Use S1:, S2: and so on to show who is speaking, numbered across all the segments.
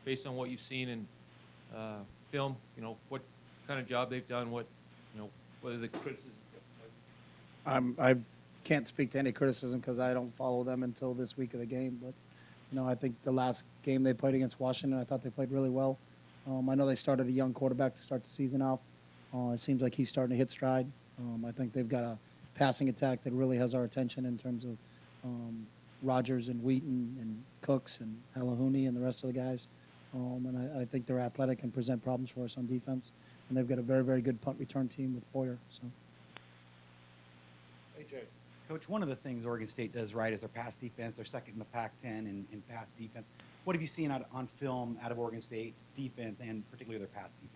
S1: based on what you've seen in film, what kind of job they've done, whether the criticism.
S2: I can't speak to any criticism because I don't follow them until this week of the game. But I think the last game they played against Washington, I thought they played really well. I know they started a young quarterback to start the season out. It seems like he's starting to hit stride. I think they've got a passing attack that really has our attention in terms of Rogers and Wheaton and Cooks and Halahuni and the rest of the guys. And I think they're athletic and present problems for us on defense. And they've got a very, very good punt return team with Boyer. So.
S3: AJ.
S4: Coach, one of the things Oregon State does right is their pass defense. They're second in the Pac-10 in pass defense. What have you seen on film out of Oregon State defense and particularly their pass defense?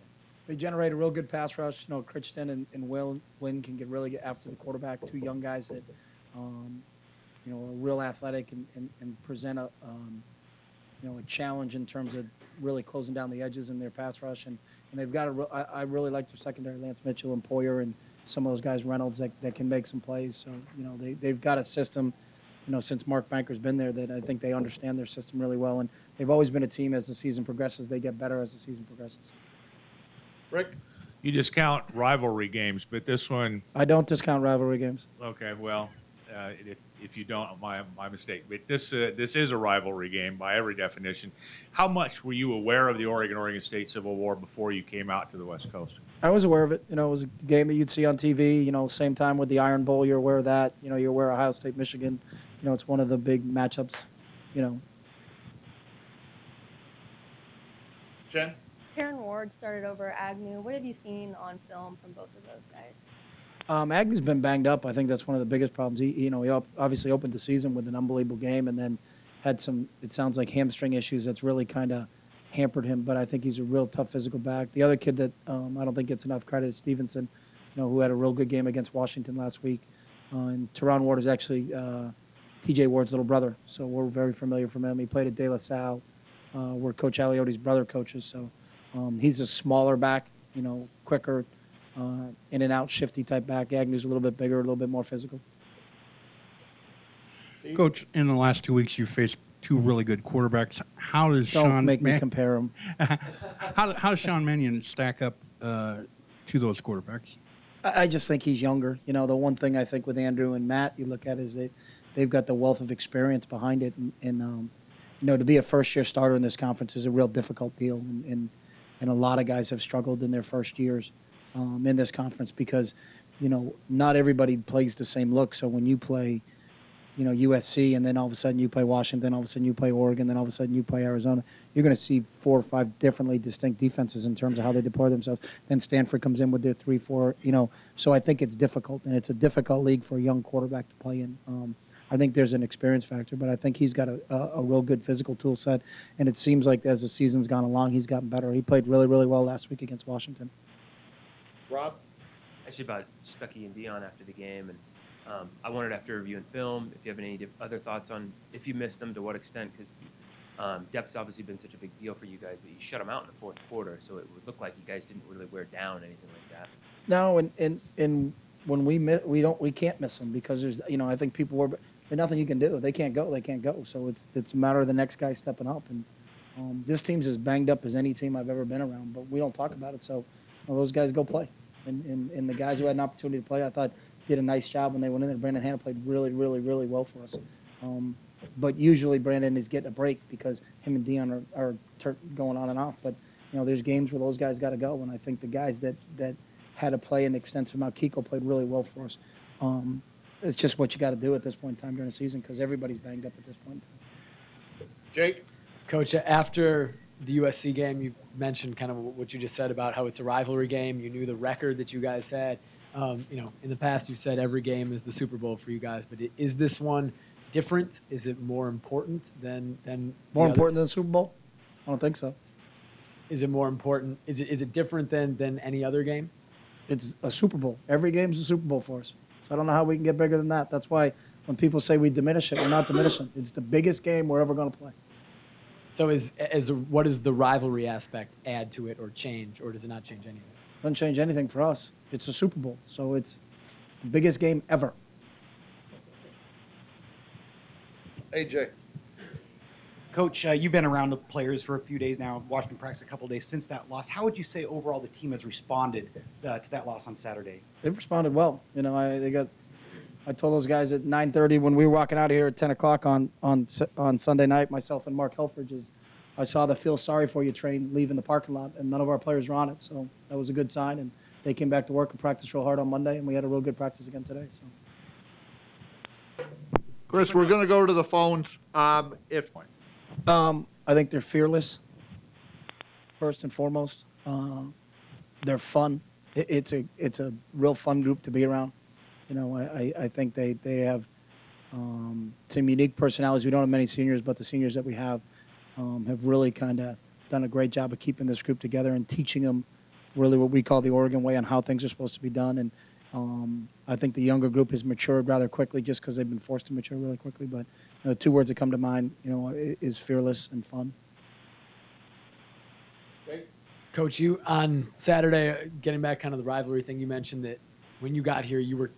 S2: They generate a real good pass rush. Crichton and Wynn can really get after the quarterback. Two young guys that, are real athletic and present a challenge in terms of really closing down the edges in their pass rush. And they've got I really like their secondary, Lance Mitchell and Poyer and some of those guys, Reynolds, that can make some plays. So, they've got a system, since Mark Banker's been there, that I think they understand their system really well. And they've always been a team as the season progresses. They get better as the season progresses.
S3: Rick?
S5: You discount rivalry games, but this one.
S2: I don't discount rivalry games.
S5: Okay, well, if you don't, my mistake. But this is a rivalry game by every definition. How much were you aware of the Oregon State Civil War before you came out to the West Coast?
S2: I was aware of it. It was a game that you'd see on TV. Same time with the Iron Bowl, you're aware of that. You're aware of Ohio State, Michigan. It's one of the big matchups.
S3: Jen?
S6: Taryn Ward started over Agnew. What have you seen on film from both of those guys?
S2: Agnew's been banged up. I think that's one of the biggest problems. He obviously opened the season with an unbelievable game and then had some, it sounds like, hamstring issues that's really kind of hampered him. But I think he's a real tough physical back. The other kid that I don't think gets enough credit is Stevenson, who had a real good game against Washington last week. And Teron Ward is actually T.J. Ward's little brother, so we're very familiar from him. He played at De La Salle, where Coach Aliotti's brother coaches. So he's a smaller back, quicker, in and out, shifty type back. Agnew's a little bit bigger, a little bit more physical.
S7: Coach, in the last 2 weeks, you faced two really good quarterbacks. How does
S2: Don't make me compare them.
S7: how does Sean Mannion stack up to those quarterbacks?
S2: I just think he's younger. The one thing I think with Andrew and Matt you look at is they've got the wealth of experience behind it. And to be a first-year starter in this conference is a real difficult deal. And a lot of guys have struggled in their first years in this conference because, not everybody plays the same look. So when you play, USC, and then all of a sudden you play Washington, all of a sudden you play Oregon, then all of a sudden you play Arizona, you're going to see 4 or 5 differently distinct defenses in terms of how they deploy themselves. Then Stanford comes in with their 3-4, So I think it's difficult, and it's a difficult league for a young quarterback to play in. I think there's an experience factor, but I think he's got a real good physical tool set, and it seems like as the season's gone along, he's gotten better. He played really, really well last week against Washington.
S3: Rob?
S8: Actually, about Stuckey and Dion after the game, and I wondered after reviewing film if you have any other thoughts on if you missed them, to what extent, because depth's obviously been such a big deal for you guys, but you shut them out in the fourth quarter, so it would look like you guys didn't really wear down anything like that.
S2: No, and when we can't miss them because there's I think people were. There's nothing you can do. If they can't go, they can't go. So it's a matter of the next guy stepping up. And this team's as banged up as any team I've ever been around, but we don't talk about it. So those guys go play. And the guys who had an opportunity to play, I thought, did a nice job when they went in there. Brandon Hanna played really, really, really well for us. But usually Brandon is getting a break because him and Dion are going on and off. But, there's games where those guys got to go. And I think the guys that had to play an extensive amount, Kiko played really well for us. It's just what you got to do at this point in time during the season because everybody's banged up at this point in time.
S3: Jake?
S9: Coach, after the USC game, you mentioned kind of what you just said about how it's a rivalry game. You knew the record that you guys had. In the past, you've said every game is the Super Bowl for you guys, but is this one different? Is it more important than
S2: more important than the Super Bowl? I don't think so.
S9: Is it more important? Is it different than any other game?
S2: It's a Super Bowl. Every game's a Super Bowl for us. So I don't know how we can get bigger than that. That's why when people say we diminish it, we're not diminishing. It's the biggest game we're ever going to play.
S9: So what does the rivalry aspect add to it or change, or does it not change anything?
S2: Doesn't change anything for us. It's a Super Bowl, so it's the biggest game ever.
S3: AJ?
S4: Coach, you've been around the players for a few days now, watched them practice a couple days since that loss. How would you say overall the team has responded to that loss on Saturday?
S2: They've responded well. You know, I told those guys at 9:30 when we were walking out of here at 10 o'clock on Sunday night, myself and Mark Helfrich, is I saw the "Feel Sorry for You" train leaving the parking lot, and none of our players were on it. So that was a good sign. And they came back to work and practiced real hard on Monday, and we had a real good practice again today. So.
S3: Chris, we're going to go to the phones. If
S2: I think they're fearless, first and foremost. They're fun. It's a real fun group to be around. You know, I think they have some unique personalities. We don't have many seniors, but the seniors that we have really kind of done a great job of keeping this group together and teaching them really what we call the Oregon way on how things are supposed to be done. And I think the younger group has matured rather quickly just because they've been forced to mature really quickly. But the two words that come to mind, you know, is fearless and fun.
S9: Coach, you on Saturday, getting back kind of the rivalry thing, you mentioned that when you got here, you were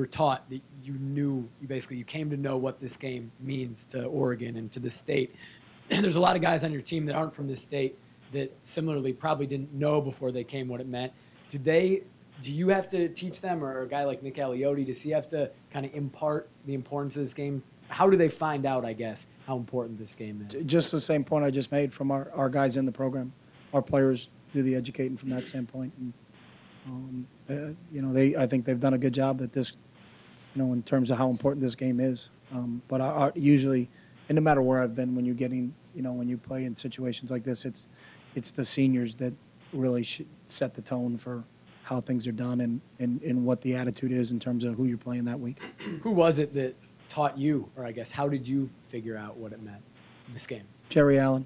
S9: taught that you came to know what this game means to Oregon and to the state. And there's a lot of guys on your team that aren't from this state that similarly probably didn't know before they came what it meant. Do you have to teach them, or a guy like Nick Aliotti, does he have to kind of impart the importance of this game? How do they find out, I guess, how important this game is?
S2: Just the same point I just made from our guys in the program. Our players do the educating from that standpoint. And, you know, I think they've done a good job at this, you know, in terms of how important this game is. But usually, and no matter where I've been, when you're getting, you know, when you play in situations like this, it's the seniors that really should set the tone for how things are done and what the attitude is in terms of who you're playing that week.
S9: Who was it that taught you, or I guess, how did you figure out what it meant, this game?
S2: Jerry Allen.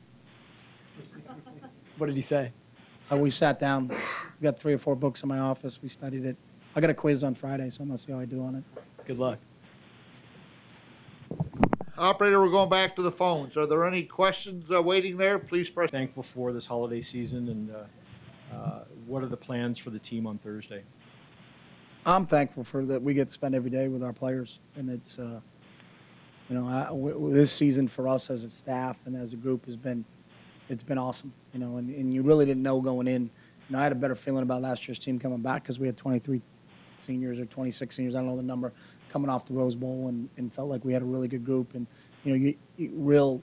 S9: What did he say?
S2: We sat down. We got 3 or 4 books in my office. We studied it. I got a quiz on Friday, so I'm going to see how I do on it.
S9: Good luck.
S3: Operator, we're going back to the phones. Are there any questions waiting there? Please press.
S10: Thankful for this holiday season, and what are the plans for the team on Thursday?
S2: I'm thankful for that we get to spend every day with our players, and it's, you know, this season for us as a staff and as a group it's been awesome, you know, and you really didn't know going in. You know, I had a better feeling about last year's team coming back because we had 23 seniors or 26 seniors, I don't know the number, coming off the Rose Bowl and felt like we had a really good group. And, you know, you real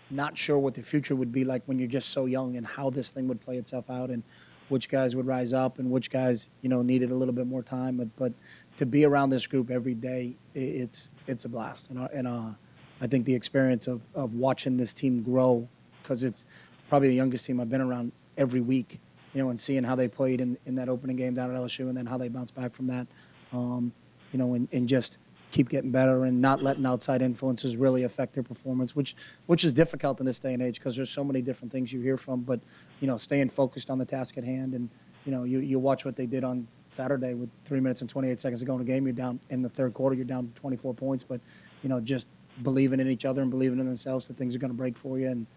S2: not sure what the future would be like when you're just so young and how this thing would play itself out and which guys would rise up and which guys, you know, needed a little bit more time. But to be around this group every day, it's a blast. And I think the experience of watching this team grow, because it's probably the youngest team I've been around every week, you know, and seeing how they played in that opening game down at LSU and then how they bounced back from that, you know, and just keep getting better and not letting outside influences really affect their performance, which is difficult in this day and age because there's so many different things you hear from. But, you know, staying focused on the task at hand. And, you know, you watch what they did on Saturday with 3 minutes and 28 seconds to go in the game. You're down in the third quarter, you're down 24 points. But, you know, just believing in each other and believing in themselves that things are going to break for you. And,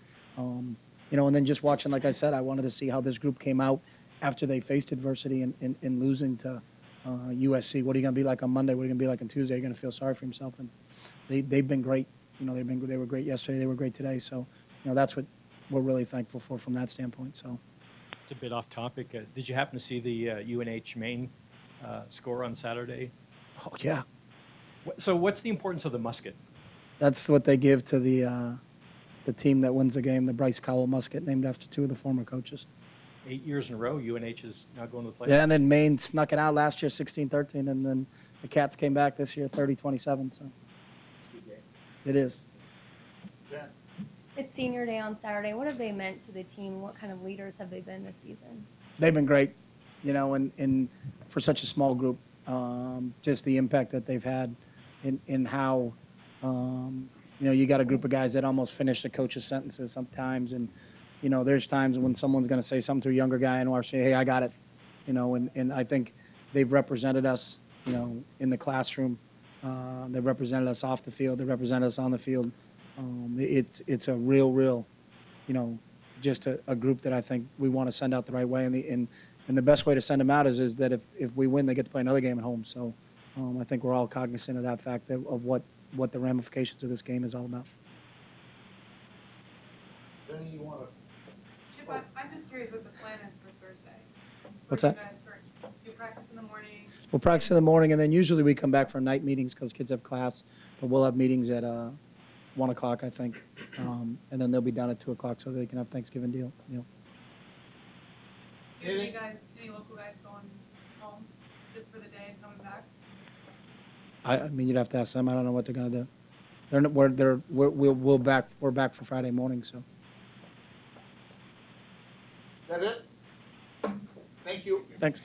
S2: you know, and then just watching, like I said, I wanted to see how this group came out after they faced adversity and losing to USC. What are you going to be like on Monday? What are you going to be like on Tuesday? You're going to feel sorry for yourself. And they've been great. You know, they were great yesterday. They were great today. So, you know, that's what we're really thankful for from that standpoint. So,
S10: It's a bit off topic. Did you happen to see the UNH Maine score on Saturday?
S2: oh, yeah,
S10: So what's the importance of the musket?
S2: that's what they give to the team that wins the game, the Bryce Cowell musket, named after 2 of the former coaches.
S10: 8 years in a row, UNH is now going to the playoffs.
S2: Yeah, and then Maine snuck it out last year, 16-13, and then the Cats came back this year, 30-27. So it is.
S6: It's senior day on Saturday. What have they meant to the team? What kind of leaders have they been this season?
S2: They've been great, you know, and for such a small group, just the impact that they've had in how, you know, you got a group of guys that almost finish the coach's sentences sometimes, and you know, there's times when someone's going to say something to a younger guy and or say, hey, I got it, you know, and I think they've represented us, you know, in the classroom. They've represented us off the field. They represented us on the field. It's a real, you know, just a group that I think we want to send out the right way. And the best way to send them out is that if we win, they get to play another game at home. So I think we're all cognizant of that fact of what the ramifications of this game is all about.
S11: Chip, I'm just curious what the plan is for Thursday.
S2: What's
S11: Where
S2: that?
S11: You guys start, you practice in the morning.
S2: We'll practice in the morning, and then usually we come back for night meetings because kids have class. But we'll have meetings at 1 o'clock, I think, and then they'll be done at 2 o'clock so they can have Thanksgiving meal.
S11: Do you have any guys, any local guys going home just for the day and coming back?
S2: I mean, you'd have to ask them. I don't know what they're gonna do. We're back for Friday morning, so.
S3: Is that it? Thank you.
S2: Thanks.